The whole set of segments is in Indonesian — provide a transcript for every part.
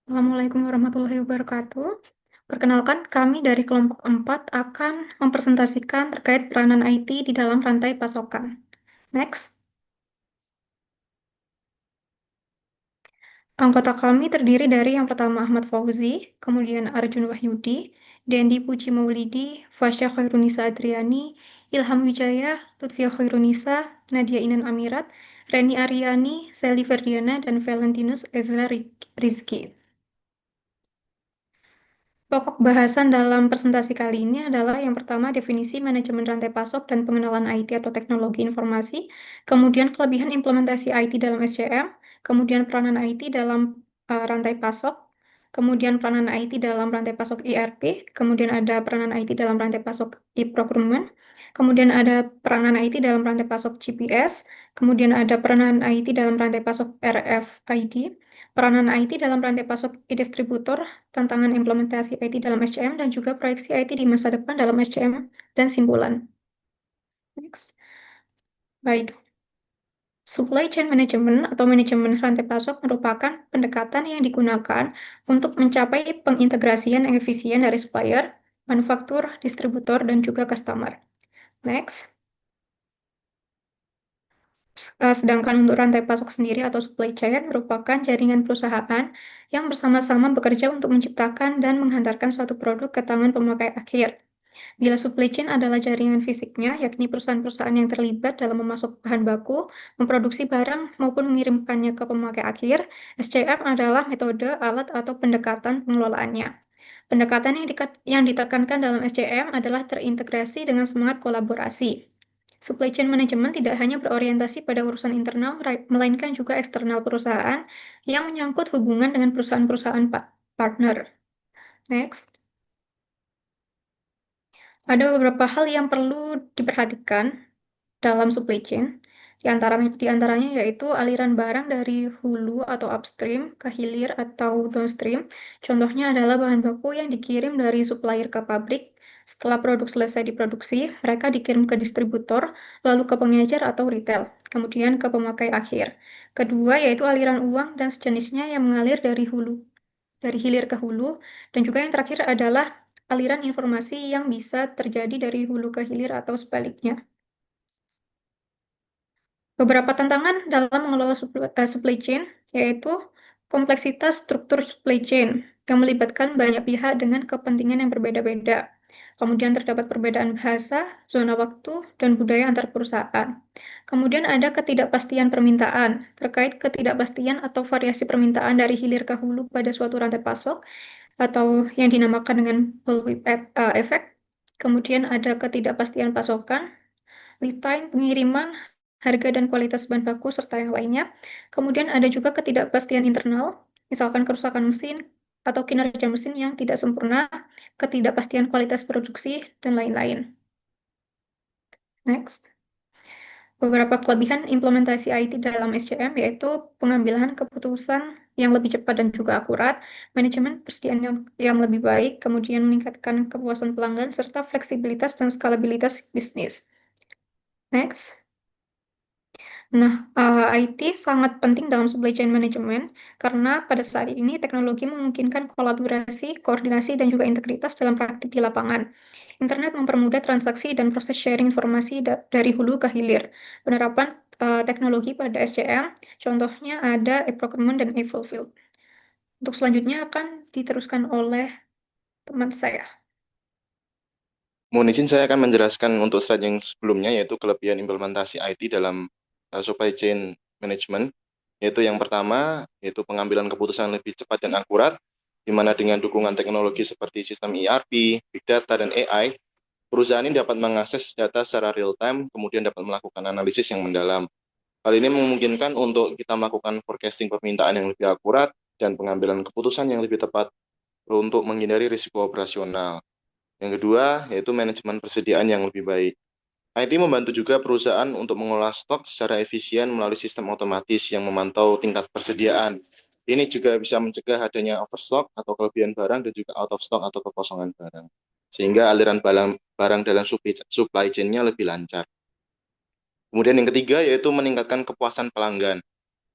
Assalamualaikum warahmatullahi wabarakatuh. Perkenalkan, kami dari kelompok 4 akan mempresentasikan terkait peranan IT di dalam rantai pasokan. Next. Anggota kami terdiri dari yang pertama Ahmad Fauzi, kemudian Arjun Wahyudi, Dendi Puji Maulidi, Fasya Khairunisa Adriani, Ilham Wijaya, Lutfia Khairunisa, Nadia Inan Amirat, Reni Aryani, Sally Ferdiana, dan Valentinus Ezra Rizky. Pokok bahasan dalam presentasi kali ini adalah yang pertama definisi manajemen rantai pasok dan pengenalan IT atau teknologi informasi, kemudian kelebihan implementasi IT dalam SCM, kemudian peranan IT dalam rantai pasok, kemudian peranan IT dalam rantai pasok ERP, kemudian ada peranan IT dalam rantai pasok e-procurement, kemudian ada peranan IT dalam rantai pasok GPS, kemudian ada peranan IT dalam rantai pasok RFID, peranan IT dalam rantai pasok e-distributor, tantangan implementasi IT dalam SCM, dan juga proyeksi IT di masa depan dalam SCM dan simpulan. Next. Baik. Supply chain management atau manajemen rantai pasok merupakan pendekatan yang digunakan untuk mencapai pengintegrasian yang efisien dari supplier, manufaktur, distributor, dan juga customer. Next. Sedangkan untuk rantai pasok sendiri atau supply chain merupakan jaringan perusahaan yang bersama-sama bekerja untuk menciptakan dan menghantarkan suatu produk ke tangan pemakai akhir. Bila supply chain adalah jaringan fisiknya, yakni perusahaan-perusahaan yang terlibat dalam memasok bahan baku, memproduksi barang, maupun mengirimkannya ke pemakai akhir, SCM adalah metode, alat, atau pendekatan pengelolaannya. Pendekatan yang ditekankan dalam SCM adalah terintegrasi dengan semangat kolaborasi. Supply chain management tidak hanya berorientasi pada urusan internal, melainkan juga eksternal perusahaan yang menyangkut hubungan dengan perusahaan-perusahaan partner. Next. Ada beberapa hal yang perlu diperhatikan dalam supply chain. Di antaranya yaitu aliran barang dari hulu atau upstream ke hilir atau downstream. Contohnya adalah bahan baku yang dikirim dari supplier ke pabrik. Setelah produk selesai diproduksi, mereka dikirim ke distributor, lalu ke pengecer atau retail, kemudian ke pemakai akhir. Kedua yaitu aliran uang dan sejenisnya yang mengalir dari hilir ke hulu, dan juga yang terakhir adalah aliran informasi yang bisa terjadi dari hulu ke hilir atau sebaliknya. Beberapa tantangan dalam mengelola supply chain, yaitu kompleksitas struktur supply chain yang melibatkan banyak pihak dengan kepentingan yang berbeda-beda. Kemudian terdapat perbedaan bahasa, zona waktu, dan budaya antar perusahaan. Kemudian ada ketidakpastian permintaan, terkait ketidakpastian atau variasi permintaan dari hilir ke hulu pada suatu rantai pasok, atau yang dinamakan dengan bullwhip effect. Kemudian ada ketidakpastian pasokan, lead time, pengiriman, harga dan kualitas bahan baku, serta yang lainnya. Kemudian ada juga ketidakpastian internal, misalkan kerusakan mesin atau kinerja mesin yang tidak sempurna, ketidakpastian kualitas produksi, dan lain-lain. Next. Beberapa kelebihan implementasi IT dalam SCM yaitu pengambilan keputusan yang lebih cepat dan juga akurat, manajemen persediaan yang lebih baik, kemudian meningkatkan kepuasan pelanggan, serta fleksibilitas dan skalabilitas bisnis. Next. Nah, IT sangat penting dalam supply chain management karena pada saat ini teknologi memungkinkan kolaborasi, koordinasi, dan juga integritas dalam praktik di lapangan. Internet mempermudah transaksi dan proses sharing informasi dari hulu ke hilir. Penerapan teknologi pada SCM, contohnya ada e-procurement dan e-fulfill. Untuk selanjutnya akan diteruskan oleh teman saya. Mohon izin saya akan menjelaskan untuk slide yang sebelumnya, yaitu kelebihan implementasi IT dalam supply chain management, yaitu yang pertama, yaitu pengambilan keputusan lebih cepat dan akurat, di mana dengan dukungan teknologi seperti sistem ERP, Big Data, dan AI, perusahaan ini dapat mengakses data secara real-time, kemudian dapat melakukan analisis yang mendalam. Hal ini memungkinkan untuk kita melakukan forecasting permintaan yang lebih akurat dan pengambilan keputusan yang lebih tepat untuk menghindari risiko operasional. Yang kedua, yaitu manajemen persediaan yang lebih baik. IT membantu juga perusahaan untuk mengolah stok secara efisien melalui sistem otomatis yang memantau tingkat persediaan. Ini juga bisa mencegah adanya overstock atau kelebihan barang dan juga out of stock atau kekosongan barang. Sehingga aliran barang dalam supply chain-nya lebih lancar. Kemudian yang ketiga yaitu meningkatkan kepuasan pelanggan.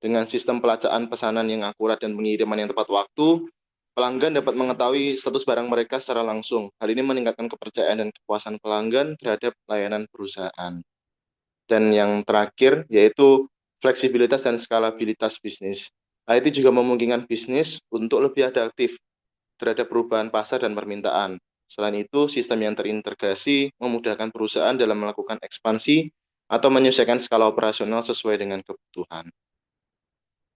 Dengan sistem pelacaan pesanan yang akurat dan pengiriman yang tepat waktu, Pelanggan dapat mengetahui status barang mereka secara langsung. Hal ini meningkatkan kepercayaan dan kepuasan pelanggan terhadap layanan perusahaan. Dan yang terakhir yaitu fleksibilitas dan skalabilitas bisnis. IT juga memungkinkan bisnis untuk lebih adaptif terhadap perubahan pasar dan permintaan. Selain itu, sistem yang terintegrasi memudahkan perusahaan dalam melakukan ekspansi atau menyesuaikan skala operasional sesuai dengan kebutuhan.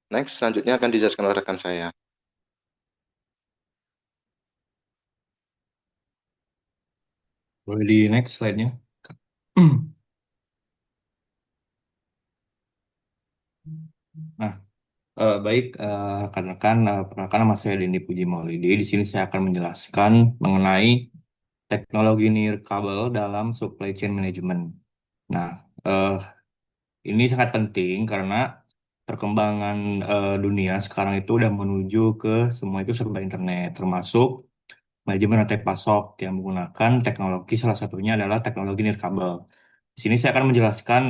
Next, selanjutnya akan dijelaskan oleh rekan saya. Boleh di next slide-nya. Nah, baik, rekan-rekan, perkenalkan nama saya Dendi Puji Maulidi. Di sini saya akan menjelaskan mengenai teknologi nirkabel dalam supply chain management. Nah, eh, ini sangat penting karena perkembangan dunia sekarang itu udah menuju ke semua itu serba internet, termasuk manajemen rantai pasok yang menggunakan teknologi salah satunya adalah teknologi nirkabel. Di sini saya akan menjelaskan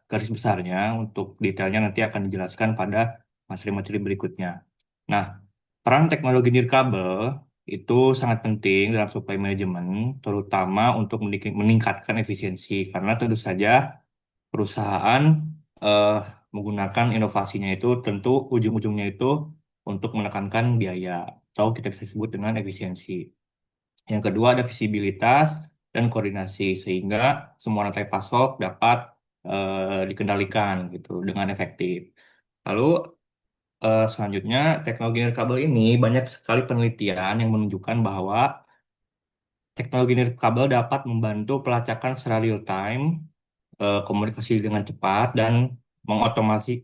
garis besarnya, untuk detailnya nanti akan dijelaskan pada materi-materi berikutnya. Nah, peran teknologi nirkabel itu sangat penting dalam supply management, terutama untuk meningkatkan efisiensi, karena tentu saja perusahaan eh, menggunakan inovasinya itu tentu ujung-ujungnya itu untuk menekankan biaya, atau kita bisa sebut dengan efisiensi. Yang kedua ada visibilitas dan koordinasi, sehingga semua rantai pasok dapat dikendalikan gitu dengan efektif. Lalu selanjutnya, teknologi nirkabel ini banyak sekali penelitian yang menunjukkan bahwa teknologi nirkabel dapat membantu pelacakan secara real time, komunikasi dengan cepat, dan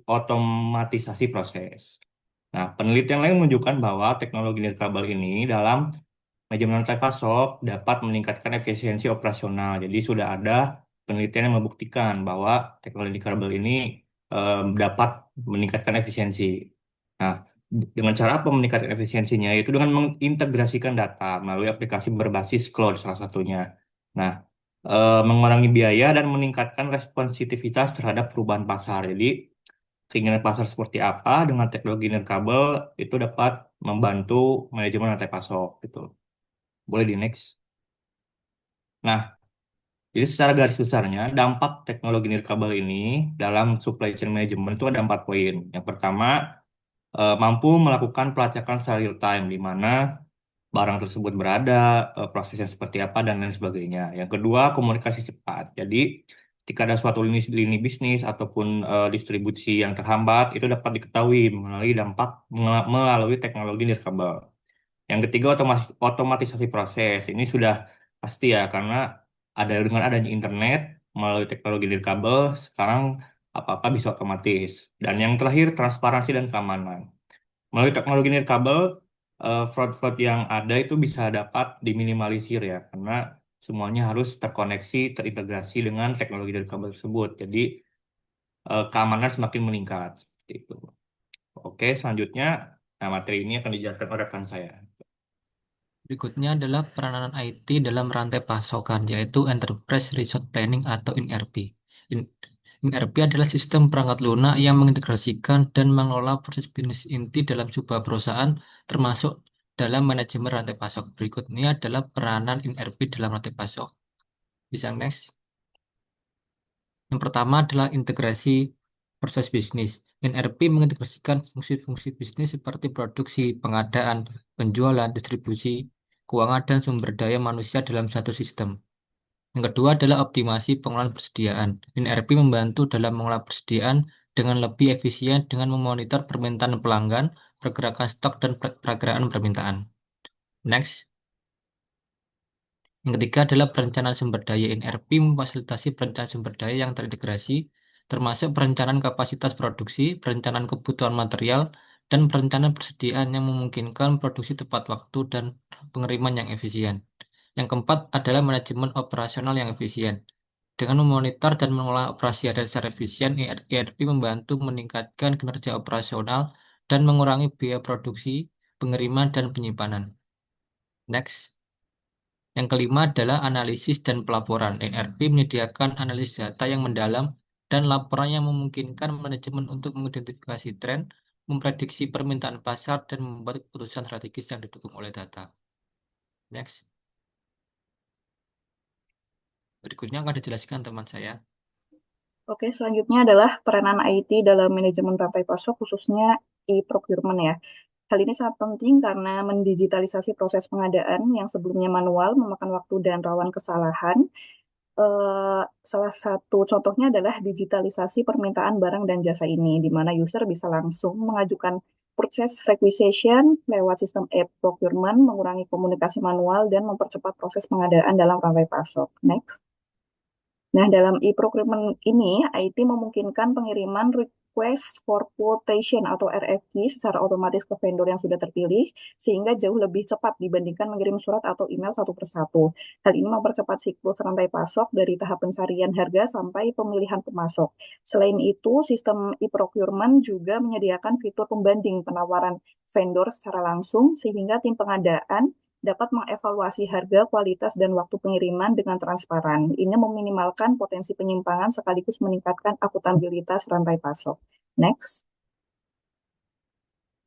otomatisasi proses. Nah, penelitian lain menunjukkan bahwa teknologi nirkabel ini dalam manajemen rantai pasok dapat meningkatkan efisiensi operasional. Jadi sudah ada penelitian yang membuktikan bahwa teknologi kabel ini dapat meningkatkan efisiensi. Nah, dengan cara apa meningkatkan efisiensinya? Yaitu dengan mengintegrasikan data melalui aplikasi berbasis cloud salah satunya. Nah, mengurangi biaya dan meningkatkan responsitivitas terhadap perubahan pasar. Jadi, keinginan pasar seperti apa dengan teknologi nirkabel itu dapat membantu manajemen rantai pasok gitu. Boleh di next. Nah, jadi secara garis besarnya, dampak teknologi nirkabel ini dalam supply chain management itu ada 4 poin. Yang pertama, mampu melakukan pelacakan secara real time, di mana barang tersebut berada, prosesnya seperti apa, dan lain sebagainya. Yang kedua, komunikasi cepat. Jadi, ketika ada suatu lini bisnis ataupun distribusi yang terhambat, itu dapat diketahui melalui teknologi nirkabel. Yang ketiga, otomatisasi proses. Ini sudah pasti ya, karena dengan adanya internet melalui teknologi nirkabel, sekarang apa-apa bisa otomatis. Dan yang terakhir, transparansi dan keamanan. Melalui teknologi nirkabel, fraud-fraud yang ada itu bisa dapat diminimalisir ya, karena semuanya harus terkoneksi, terintegrasi dengan teknologi nirkabel tersebut. Jadi, keamanan semakin meningkat. Seperti itu. Oke, selanjutnya, nah materi ini akan dijelaskan oleh rekan saya. Berikutnya adalah peranan IT dalam rantai pasokan, yaitu Enterprise Resource Planning atau ERP. ERP adalah sistem perangkat lunak yang mengintegrasikan dan mengelola proses bisnis inti dalam sebuah perusahaan, termasuk dalam manajemen rantai pasok. Berikut ini adalah peranan ERP dalam rantai pasok. Bisa next. Yang pertama adalah integrasi proses bisnis. ERP mengintegrasikan fungsi-fungsi bisnis seperti produksi, pengadaan, penjualan, distribusi, keuangan, dan sumber daya manusia dalam satu sistem. Yang kedua adalah optimasi pengelolaan persediaan. ERP membantu dalam mengelola persediaan dengan lebih efisien dengan memonitor permintaan pelanggan, pergerakan stok, dan pergerakan permintaan. Next. Yang ketiga adalah perencanaan sumber daya. ERP memfasilitasi perencanaan sumber daya yang terintegrasi, termasuk perencanaan kapasitas produksi, perencanaan kebutuhan material, dan perencanaan persediaan yang memungkinkan produksi tepat waktu dan pengiriman yang efisien. Yang keempat adalah manajemen operasional yang efisien. Dengan memonitor dan mengolah operasi ada secara efisien, ERP membantu meningkatkan kinerja operasional dan mengurangi biaya produksi, pengiriman, dan penyimpanan. Next. Yang kelima adalah analisis dan pelaporan. ERP menyediakan analisis data yang mendalam dan laporan yang memungkinkan manajemen untuk mengidentifikasi tren, memprediksi permintaan pasar, dan membuat keputusan strategis yang didukung oleh data. Next. Berikutnya akan dijelaskan teman saya. Oke, selanjutnya adalah peranan IT dalam manajemen rantai pasok, khususnya e-procurement ya. Hal ini sangat penting karena mendigitalisasi proses pengadaan yang sebelumnya manual, memakan waktu dan rawan kesalahan. Salah satu contohnya adalah digitalisasi permintaan barang dan jasa ini, di mana user bisa langsung mengajukan purchase requisition lewat sistem e-procurement, mengurangi komunikasi manual, dan mempercepat proses pengadaan dalam rantai pasok. Next. Nah, dalam e-procurement ini, IT memungkinkan pengiriman request for quotation atau RFQ secara otomatis ke vendor yang sudah terpilih, sehingga jauh lebih cepat dibandingkan mengirim surat atau email satu persatu. Hal ini mempercepat siklus rantai pasok dari tahap pencarian harga sampai pemilihan pemasok. Selain itu, sistem e-procurement juga menyediakan fitur pembanding penawaran vendor secara langsung, sehingga tim pengadaan dapat mengevaluasi harga, kualitas, dan waktu pengiriman dengan transparan. Ini meminimalkan potensi penyimpangan sekaligus meningkatkan akuntabilitas rantai pasok. Next.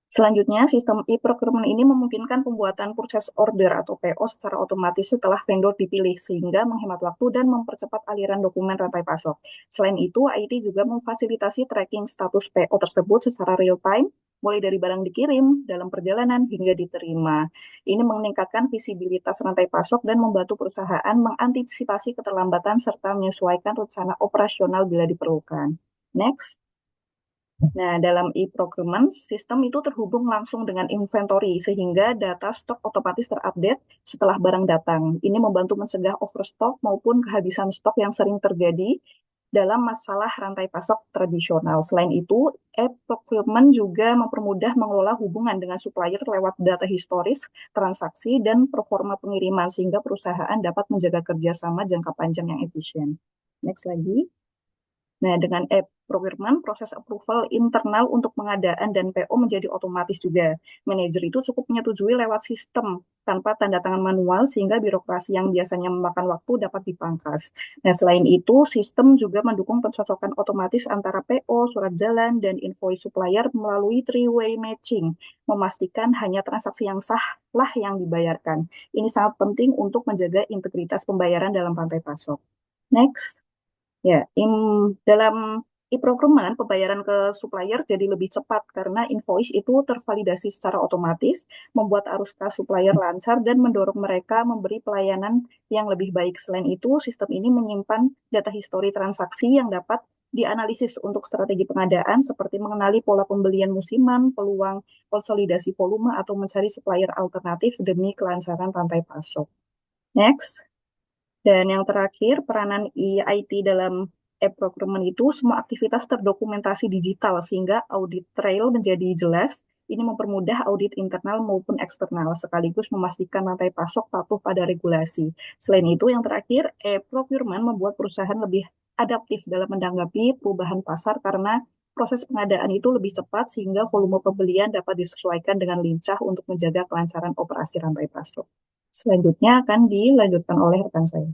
Selanjutnya, sistem e-procurement ini memungkinkan pembuatan purchase order atau PO secara otomatis setelah vendor dipilih, sehingga menghemat waktu dan mempercepat aliran dokumen rantai pasok. Selain itu, IT juga memfasilitasi tracking status PO tersebut secara real-time, mulai dari barang dikirim, dalam perjalanan, hingga diterima. Ini meningkatkan visibilitas rantai pasok dan membantu perusahaan mengantisipasi keterlambatan serta menyesuaikan rencana operasional bila diperlukan. Next. Nah, dalam e-procurement, sistem itu terhubung langsung dengan inventory, sehingga data stok otomatis terupdate setelah barang datang. Ini membantu mencegah overstock maupun kehabisan stok yang sering terjadi dalam masalah rantai pasok tradisional. Selain itu, e-procurement juga mempermudah mengelola hubungan dengan supplier lewat data historis, transaksi, dan performa pengiriman, sehingga perusahaan dapat menjaga kerjasama jangka panjang yang efisien. Next lagi. Nah, dengan e-procurement, proses approval internal untuk pengadaan dan PO menjadi otomatis juga. Manajer itu cukup menyetujui lewat sistem tanpa tanda tangan manual, sehingga birokrasi yang biasanya memakan waktu dapat dipangkas. Nah, selain itu, sistem juga mendukung pencocokan otomatis antara PO, surat jalan, dan invoice supplier melalui three-way matching, memastikan hanya transaksi yang sah lah yang dibayarkan. Ini sangat penting untuk menjaga integritas pembayaran dalam rantai pasok. Next. Ya, dalam e-procurement, pembayaran ke supplier jadi lebih cepat karena invoice itu tervalidasi secara otomatis, membuat arus kas supplier lancar, dan mendorong mereka memberi pelayanan yang lebih baik. Selain itu, sistem ini menyimpan data histori transaksi yang dapat dianalisis untuk strategi pengadaan, seperti mengenali pola pembelian musiman, peluang konsolidasi volume, atau mencari supplier alternatif demi kelancaran rantai pasok. Next. Dan yang terakhir, peranan IT dalam e-procurement itu semua aktivitas terdokumentasi digital sehingga audit trail menjadi jelas. Ini mempermudah audit internal maupun eksternal, sekaligus memastikan rantai pasok patuh pada regulasi. Selain itu, yang terakhir, e-procurement membuat perusahaan lebih adaptif dalam menanggapi perubahan pasar karena proses pengadaan itu lebih cepat sehingga volume pembelian dapat disesuaikan dengan lincah untuk menjaga kelancaran operasi rantai pasok. Selanjutnya akan dilanjutkan oleh rekan saya.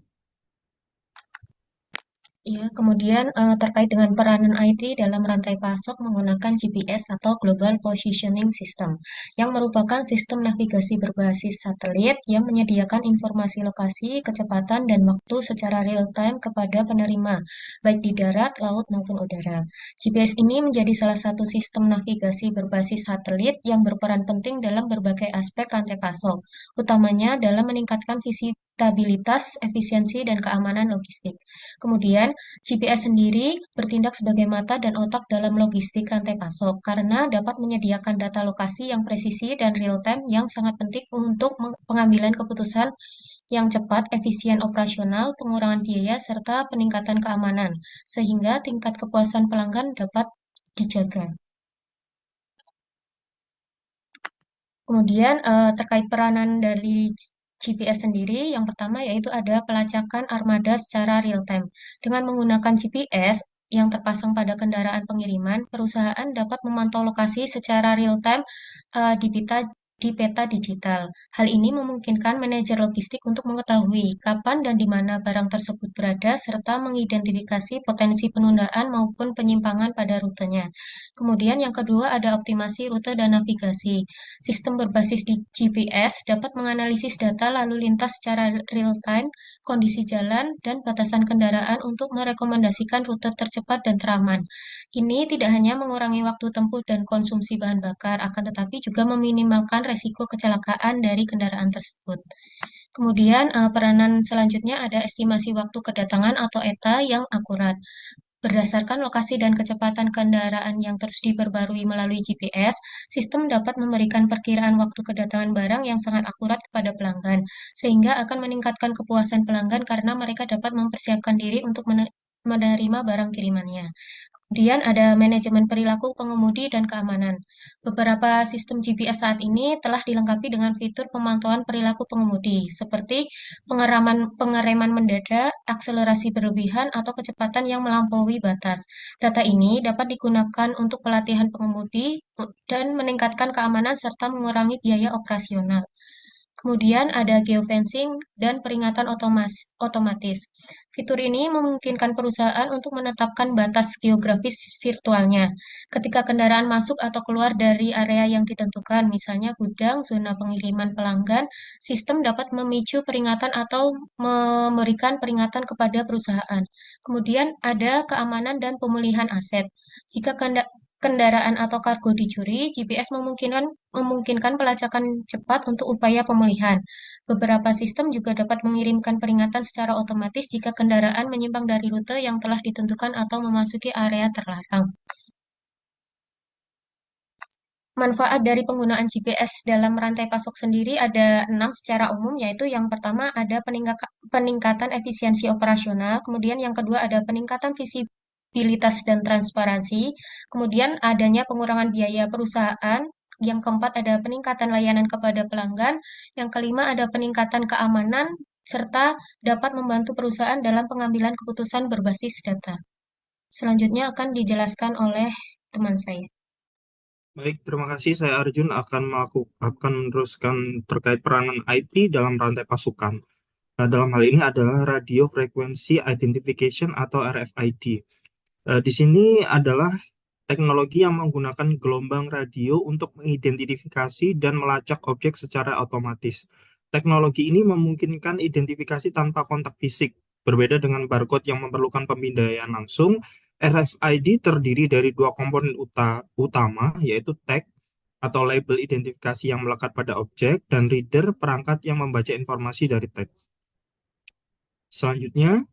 Ya, kemudian terkait dengan peranan IT dalam rantai pasok menggunakan GPS atau Global Positioning System, yang merupakan sistem navigasi berbasis satelit yang menyediakan informasi lokasi, kecepatan, dan waktu secara real-time kepada penerima, baik di darat, laut, maupun udara. GPS ini menjadi salah satu sistem navigasi berbasis satelit yang berperan penting dalam berbagai aspek rantai pasok, utamanya dalam meningkatkan visitabilitas, efisiensi, dan keamanan logistik. Kemudian, GPS sendiri bertindak sebagai mata dan otak dalam logistik rantai pasok karena dapat menyediakan data lokasi yang presisi dan real-time yang sangat penting untuk pengambilan keputusan yang cepat, efisien operasional, pengurangan biaya, serta peningkatan keamanan, sehingga tingkat kepuasan pelanggan dapat dijaga. Kemudian terkait peranan dari GPS sendiri, yang pertama yaitu ada pelacakan armada secara real-time. Dengan menggunakan GPS yang terpasang pada kendaraan pengiriman, perusahaan dapat memantau lokasi secara real-time di pita di peta digital. Hal ini memungkinkan manajer logistik untuk mengetahui kapan dan di mana barang tersebut berada, serta mengidentifikasi potensi penundaan maupun penyimpangan pada rutenya. Kemudian yang kedua ada optimasi rute dan navigasi. Sistem berbasis di GPS dapat menganalisis data lalu lintas secara real-time, kondisi jalan, dan batasan kendaraan untuk merekomendasikan rute tercepat dan teraman. Ini tidak hanya mengurangi waktu tempuh dan konsumsi bahan bakar, akan tetapi juga meminimalkan resiko kecelakaan dari kendaraan tersebut. Kemudian peranan selanjutnya ada estimasi waktu kedatangan atau ETA yang akurat. Berdasarkan lokasi dan kecepatan kendaraan yang terus diperbarui melalui GPS, sistem dapat memberikan perkiraan waktu kedatangan barang yang sangat akurat kepada pelanggan, sehingga akan meningkatkan kepuasan pelanggan karena mereka dapat mempersiapkan diri untuk menerima barang kirimannya. Kemudian ada manajemen perilaku pengemudi dan keamanan. Beberapa sistem GPS saat ini telah dilengkapi dengan fitur pemantauan perilaku pengemudi, seperti pengereman mendadak, akselerasi berlebihan, atau kecepatan yang melampaui batas. Data ini dapat digunakan untuk pelatihan pengemudi dan meningkatkan keamanan serta mengurangi biaya operasional. Kemudian ada geofencing dan peringatan otomatis. Fitur ini memungkinkan perusahaan untuk menetapkan batas geografis virtualnya. Ketika kendaraan masuk atau keluar dari area yang ditentukan, misalnya gudang, zona pengiriman pelanggan, sistem dapat memicu peringatan atau memberikan peringatan kepada perusahaan. Kemudian ada keamanan dan pemulihan aset. Jika kendaraan atau kargo dicuri, GPS memungkinkan pelacakan cepat untuk upaya pemulihan. Beberapa sistem juga dapat mengirimkan peringatan secara otomatis jika kendaraan menyimpang dari rute yang telah ditentukan atau memasuki area terlarang. Manfaat dari penggunaan GPS dalam rantai pasok sendiri ada 6 secara umum, yaitu yang pertama ada peningkatan efisiensi operasional, kemudian yang kedua ada peningkatan visibilitas dan transparansi, kemudian adanya pengurangan biaya perusahaan, yang keempat ada peningkatan layanan kepada pelanggan, yang kelima ada peningkatan keamanan, serta dapat membantu perusahaan dalam pengambilan keputusan berbasis data. Selanjutnya akan dijelaskan oleh teman saya. Baik, terima kasih. Saya Arjun akan meneruskan terkait peranan IT dalam rantai pasukan. Nah, dalam hal ini adalah Radio Frequency Identification atau RFID. Di sini adalah teknologi yang menggunakan gelombang radio untuk mengidentifikasi dan melacak objek secara otomatis. Teknologi ini memungkinkan identifikasi tanpa kontak fisik. Berbeda dengan barcode yang memerlukan pemindaian langsung, RFID terdiri dari dua komponen utama, yaitu tag atau label identifikasi yang melekat pada objek, dan reader perangkat yang membaca informasi dari tag. Selanjutnya,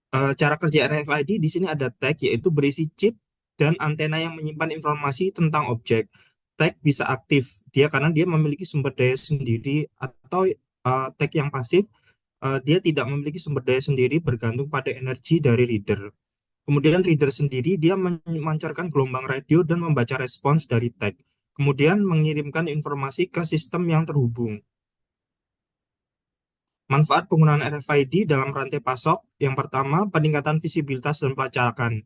cara kerja RFID di sini ada tag, yaitu berisi chip dan antena yang menyimpan informasi tentang objek. Tag bisa aktif karena dia memiliki sumber daya sendiri, atau tag yang pasif, dia tidak memiliki sumber daya sendiri bergantung pada energi dari reader. Kemudian reader sendiri dia memancarkan gelombang radio dan membaca respons dari tag. Kemudian mengirimkan informasi ke sistem yang terhubung. Manfaat penggunaan RFID dalam rantai pasok, yang pertama, peningkatan visibilitas dan pelacakan.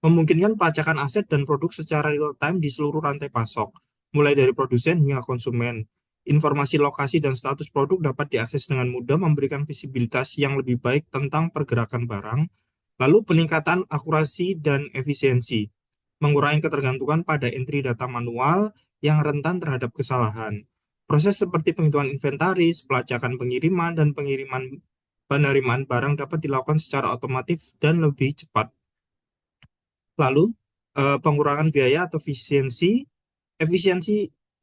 Memungkinkan pelacakan aset dan produk secara real-time di seluruh rantai pasok, mulai dari produsen hingga konsumen. Informasi lokasi dan status produk dapat diakses dengan mudah, memberikan visibilitas yang lebih baik tentang pergerakan barang. Lalu peningkatan akurasi dan efisiensi, mengurangi ketergantungan pada entry data manual yang rentan terhadap kesalahan. Proses seperti penghitungan inventaris, pelacakan pengiriman, dan penerimaan barang dapat dilakukan secara otomatis dan lebih cepat. Lalu, pengurangan biaya atau efisiensi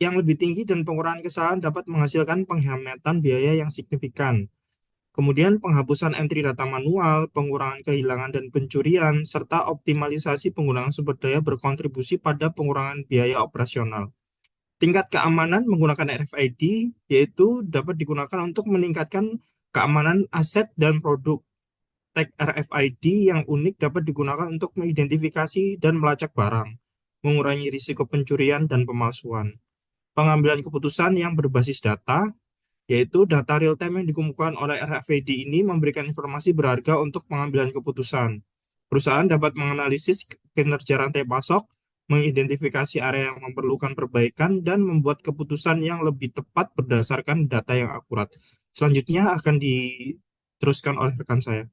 yang lebih tinggi dan pengurangan kesalahan dapat menghasilkan penghematan biaya yang signifikan. Kemudian penghapusan entry data manual, pengurangan kehilangan dan pencurian, serta optimalisasi penggunaan sumber daya berkontribusi pada pengurangan biaya operasional. Tingkat keamanan menggunakan RFID yaitu dapat digunakan untuk meningkatkan keamanan aset dan produk. Tag RFID yang unik dapat digunakan untuk mengidentifikasi dan melacak barang, mengurangi risiko pencurian dan pemalsuan. Pengambilan keputusan yang berbasis data, yaitu data real-time yang dikumpulkan oleh RFID ini memberikan informasi berharga untuk pengambilan keputusan. Perusahaan dapat menganalisis kinerja rantai pasok mengidentifikasi area yang memerlukan perbaikan, dan membuat keputusan yang lebih tepat berdasarkan data yang akurat. Selanjutnya akan diteruskan oleh rekan saya.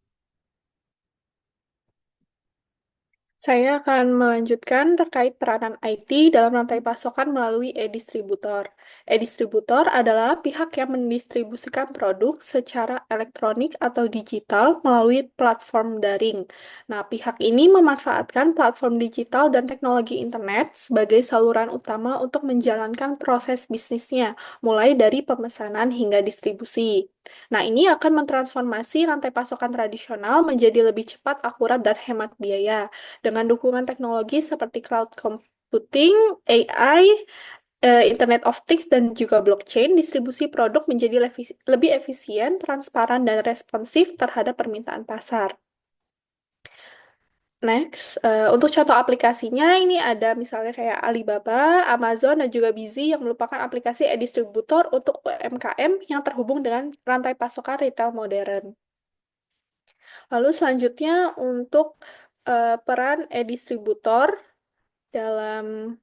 Saya akan melanjutkan terkait peranan IT dalam rantai pasokan melalui e-distributor. E-distributor adalah pihak yang mendistribusikan produk secara elektronik atau digital melalui platform daring. Nah, pihak ini memanfaatkan platform digital dan teknologi internet sebagai saluran utama untuk menjalankan proses bisnisnya, mulai dari pemesanan hingga distribusi. Nah, ini akan mentransformasi rantai pasokan tradisional menjadi lebih cepat, akurat, dan hemat biaya. Dengan dukungan teknologi seperti cloud computing, AI, Internet of Things, dan juga blockchain, distribusi produk menjadi lebih efisien, transparan, dan responsif terhadap permintaan pasar. Next, untuk contoh aplikasinya ini ada misalnya kayak Alibaba, Amazon, dan juga Busy yang merupakan aplikasi e-distributor untuk UMKM yang terhubung dengan rantai pasokan retail modern. Lalu selanjutnya untuk peran e-distributor dalam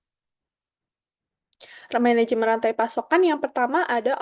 manajemen rantai pasokan, yang pertama ada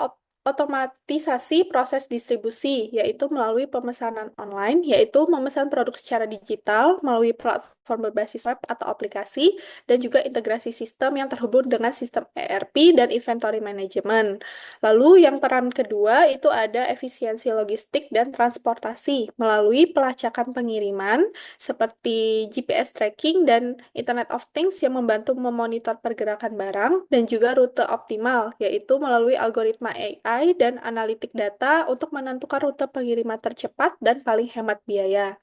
otomatisasi proses distribusi, yaitu melalui pemesanan online, yaitu memesan produk secara digital melalui platform berbasis web atau aplikasi, dan juga integrasi sistem yang terhubung dengan sistem ERP dan inventory management. Lalu yang peran kedua itu ada efisiensi logistik dan transportasi melalui pelacakan pengiriman seperti GPS tracking dan Internet of Things yang membantu memonitor pergerakan barang, dan juga rute optimal, yaitu melalui algoritma AI dan analitik data untuk menentukan rute pengiriman tercepat dan paling hemat biaya.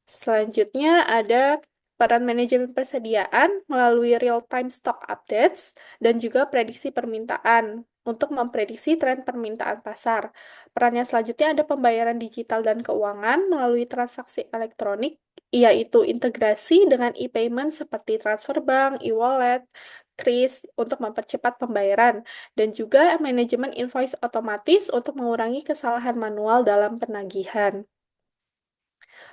Selanjutnya ada peran manajemen persediaan melalui real-time stock updates dan juga prediksi permintaan untuk memprediksi tren permintaan pasar. Perannya selanjutnya ada pembayaran digital dan keuangan melalui transaksi elektronik, yaitu integrasi dengan e-payment seperti transfer bank, e-wallet, KRIS untuk mempercepat pembayaran, dan juga manajemen invoice otomatis untuk mengurangi kesalahan manual dalam penagihan.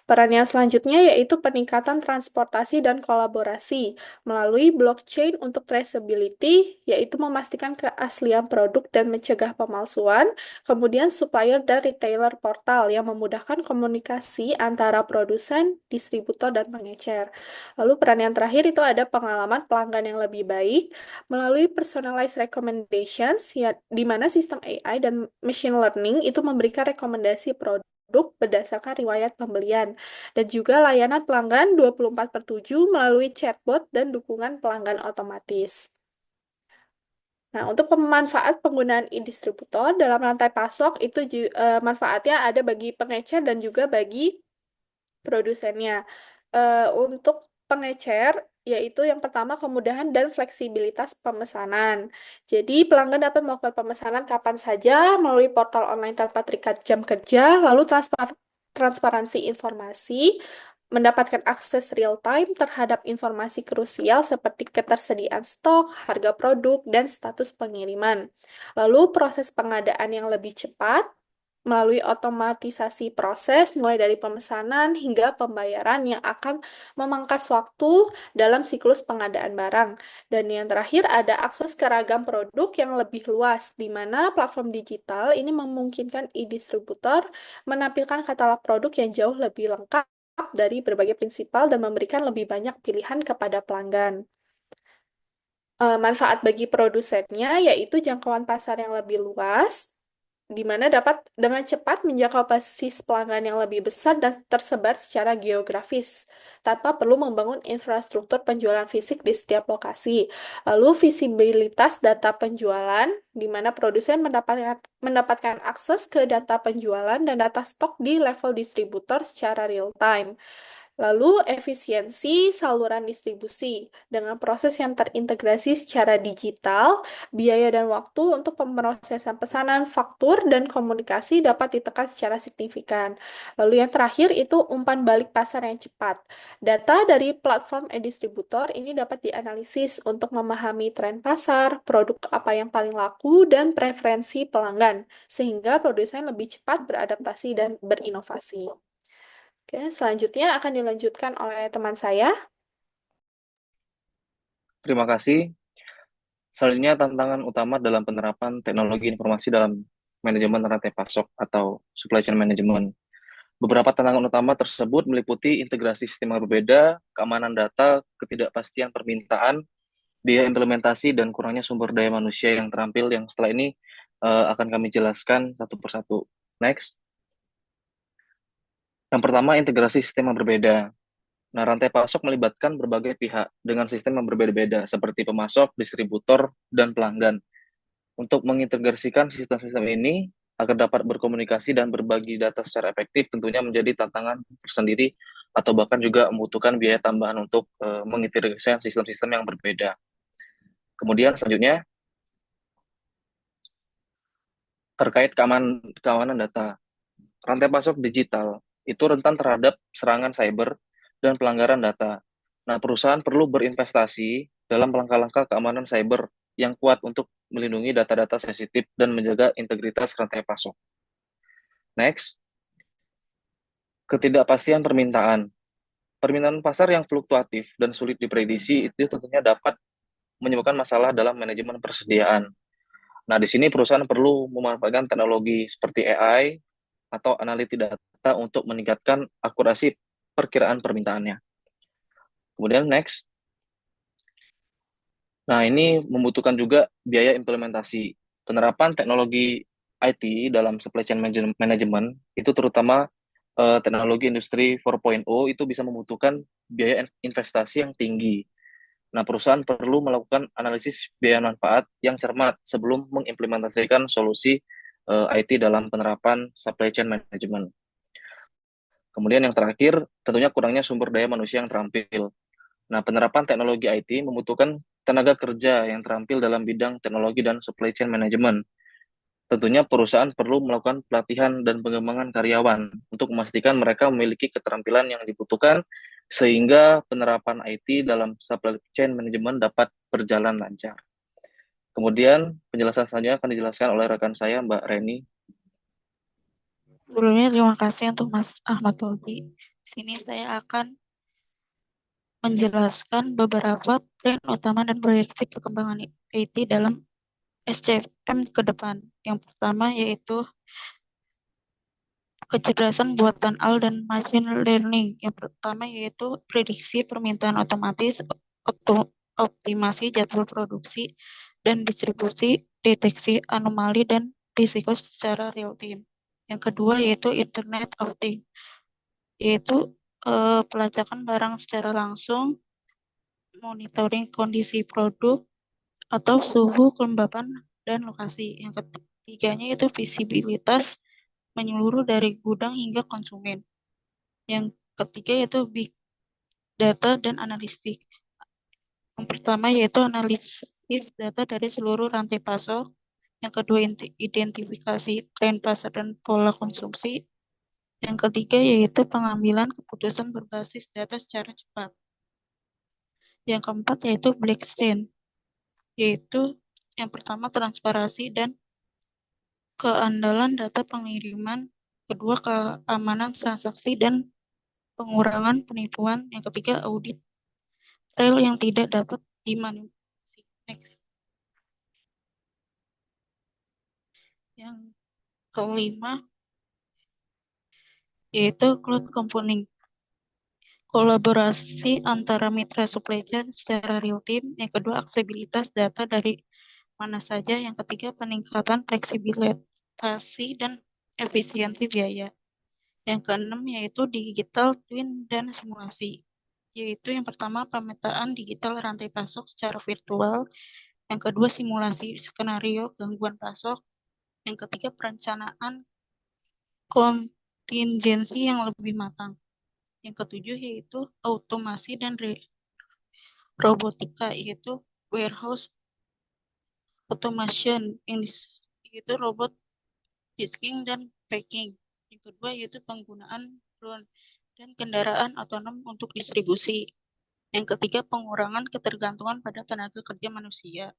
Peran yang selanjutnya yaitu peningkatan transportasi dan kolaborasi melalui blockchain untuk traceability, yaitu memastikan keaslian produk dan mencegah pemalsuan, kemudian supplier dan retailer portal yang memudahkan komunikasi antara produsen, distributor, dan pengecer. Lalu peran yang terakhir itu ada pengalaman pelanggan yang lebih baik melalui personalized recommendations, ya, di mana sistem AI dan machine learning itu memberikan rekomendasi produk berdasarkan riwayat pembelian, dan juga layanan pelanggan 24/7 melalui chatbot dan dukungan pelanggan otomatis. Nah, untuk pemanfaat penggunaan e-distributor dalam rantai pasok itu manfaatnya ada bagi pengecer dan juga bagi produsennya. Untuk pengecer, yaitu yang pertama kemudahan dan fleksibilitas pemesanan. Jadi pelanggan dapat melakukan pemesanan kapan saja melalui portal online tanpa terikat jam kerja, lalu transparansi informasi, mendapatkan akses real-time terhadap informasi krusial seperti ketersediaan stok, harga produk, dan status pengiriman. Lalu proses pengadaan yang lebih cepat, melalui otomatisasi proses mulai dari pemesanan hingga pembayaran yang akan memangkas waktu dalam siklus pengadaan barang. Dan yang terakhir ada akses ke ragam produk yang lebih luas, di mana platform digital ini memungkinkan e-distributor menampilkan katalog produk yang jauh lebih lengkap dari berbagai prinsipal dan memberikan lebih banyak pilihan kepada pelanggan. Manfaat bagi produsennya yaitu jangkauan pasar yang lebih luas, di mana dapat dengan cepat menjangkau basis pelanggan yang lebih besar dan tersebar secara geografis, tanpa perlu membangun infrastruktur penjualan fisik di setiap lokasi. Lalu visibilitas data penjualan, di mana produsen mendapatkan akses ke data penjualan dan data stok di level distributor secara real-time. Lalu efisiensi saluran distribusi dengan proses yang terintegrasi secara digital, biaya dan waktu untuk pemrosesan pesanan, faktur, dan komunikasi dapat ditekan secara signifikan. Lalu yang terakhir itu umpan balik pasar yang cepat. Data dari platform e-distributor ini dapat dianalisis untuk memahami tren pasar, produk apa yang paling laku, dan preferensi pelanggan, sehingga produsen lebih cepat beradaptasi dan berinovasi. Oke, selanjutnya akan dilanjutkan oleh teman saya. Terima kasih. Selanjutnya, tantangan utama dalam penerapan teknologi informasi dalam manajemen rantai pasok atau supply chain management. Beberapa tantangan utama tersebut meliputi integrasi sistem yang berbeda, keamanan data, ketidakpastian permintaan, biaya implementasi, dan kurangnya sumber daya manusia yang terampil yang setelah ini akan kami jelaskan satu persatu. Next. Yang pertama, integrasi sistem yang berbeda. Nah, rantai pasok melibatkan berbagai pihak dengan sistem yang berbeda-beda, seperti pemasok, distributor, dan pelanggan. Untuk mengintegrasikan sistem-sistem ini agar dapat berkomunikasi dan berbagi data secara efektif tentunya menjadi tantangan tersendiri atau bahkan juga membutuhkan biaya tambahan untuk mengintegrasikan sistem-sistem yang berbeda. Kemudian selanjutnya, terkait keamanan data. Rantai pasok digital itu rentan terhadap serangan cyber dan pelanggaran data. Nah, perusahaan perlu berinvestasi dalam langkah-langkah keamanan cyber yang kuat untuk melindungi data-data sensitif dan menjaga integritas rantai pasok. Next, ketidakpastian permintaan. Permintaan pasar yang fluktuatif dan sulit diprediksi itu tentunya dapat menyebabkan masalah dalam manajemen persediaan. Nah, di sini perusahaan perlu memanfaatkan teknologi seperti AI atau analitik data untuk meningkatkan akurasi perkiraan permintaannya. Kemudian next. Nah, ini membutuhkan juga biaya implementasi. Penerapan teknologi IT dalam supply chain management itu terutama teknologi industri 4.0 itu bisa membutuhkan biaya investasi yang tinggi. Nah, perusahaan perlu melakukan analisis biaya manfaat yang cermat sebelum mengimplementasikan solusi IT dalam penerapan supply chain management. Kemudian yang terakhir, tentunya kurangnya sumber daya manusia yang terampil. Nah, penerapan teknologi IT membutuhkan tenaga kerja yang terampil dalam bidang teknologi dan supply chain management. Tentunya perusahaan perlu melakukan pelatihan dan pengembangan karyawan untuk memastikan mereka memiliki keterampilan yang dibutuhkan sehingga penerapan IT dalam supply chain management dapat berjalan lancar. Kemudian penjelasan selanjutnya akan dijelaskan oleh rekan saya, Mbak Reni. Sebelumnya terima kasih untuk Mas Ahmad Tauhid. Di sini saya akan menjelaskan beberapa tren utama dan proyeksi perkembangan IT dalam SCM ke depan. Yang pertama yaitu kecerdasan buatan AI dan machine learning. Yang pertama yaitu prediksi permintaan otomatis, optimasi jadwal produksi dan distribusi, deteksi anomali dan risiko secara real time. Yang kedua yaitu Internet of Things, yaitu pelacakan barang secara langsung, monitoring kondisi produk atau suhu, kelembapan, dan lokasi. Yang ketiganya itu visibilitas menyeluruh dari gudang hingga konsumen. Yang ketiga yaitu big data dan analistik. Yang pertama yaitu analisis data dari seluruh rantai pasok. Yang kedua identifikasi tren pasar dan pola konsumsi. Yang ketiga yaitu pengambilan keputusan berbasis data secara cepat. Yang keempat yaitu blockchain, yaitu yang pertama transparansi dan keandalan data pengiriman, kedua keamanan transaksi dan pengurangan penipuan, yang ketiga audit trail yang tidak dapat dimanipulasi. Next. Yang kelima yaitu cloud computing, kolaborasi antara mitra supply chain secara real time. Yang kedua aksesibilitas data dari mana saja. Yang ketiga peningkatan fleksibilitas dan efisiensi biaya. Yang keenam yaitu digital twin dan simulasi, yaitu yang pertama pemetaan digital rantai pasok secara virtual, yang kedua simulasi skenario gangguan pasok, yang ketiga perencanaan kontingensi yang lebih matang, yang ketujuh yaitu automasi dan robotika, yaitu warehouse automation, yaitu robot picking dan packing. Yang kedua yaitu penggunaan drone dan kendaraan otonom untuk distribusi. Yang ketiga pengurangan ketergantungan pada tenaga kerja manusia.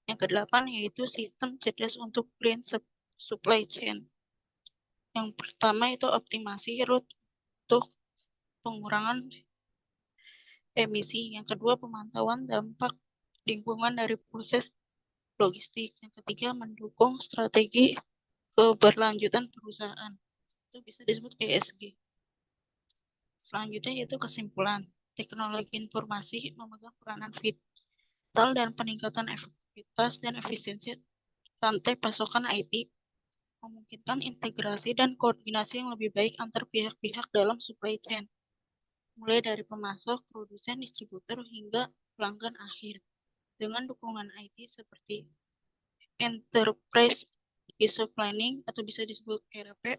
Yang kedelapan yaitu sistem cerdas untuk green supply chain. Yang pertama itu optimasi route untuk pengurangan emisi. Yang kedua pemantauan dampak lingkungan dari proses logistik. Yang ketiga, mendukung strategi keberlanjutan perusahaan. Itu bisa disebut ESG. Selanjutnya yaitu kesimpulan. Teknologi informasi memegang peranan vital dan peningkatan efektivitas dan efisiensi rantai pasokan IT, memungkinkan integrasi dan koordinasi yang lebih baik antar pihak-pihak dalam supply chain, mulai dari pemasok, produsen, distributor, hingga pelanggan akhir. Dengan dukungan IT seperti Enterprise Resource Planning atau bisa disebut ERP,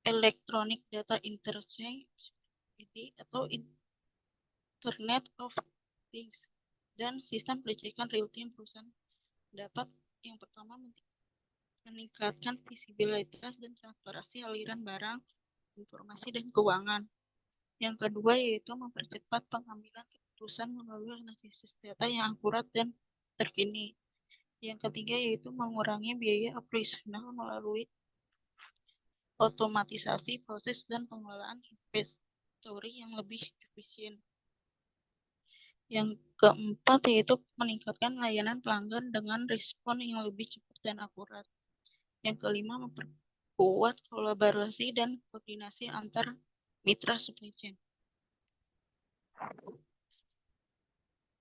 Electronic Data Interchange atau Internet of Things, dan sistem pengecekan real-time perusahaan dapat yang pertama meningkatkan visibilitas dan transparansi aliran barang, informasi, dan keuangan. Yang kedua yaitu mempercepat pengambilan keputusan melalui analisis data yang akurat dan terkini. Yang ketiga yaitu mengurangi biaya operasional melalui otomatisasi proses dan pengelolaan inventory yang lebih efisien. Yang keempat yaitu meningkatkan layanan pelanggan dengan respon yang lebih cepat dan akurat. Yang kelima, memperkuat kolaborasi dan koordinasi antar mitra supply chain.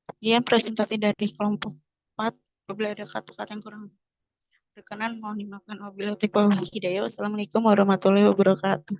Sekian presentasi dari kelompok 4. Apabila ada kata-kata yang kurang berkenan, mohon dimaafkan. Wabillahi taufiq wal hidayah. Wassalamualaikum warahmatullahi wabarakatuh.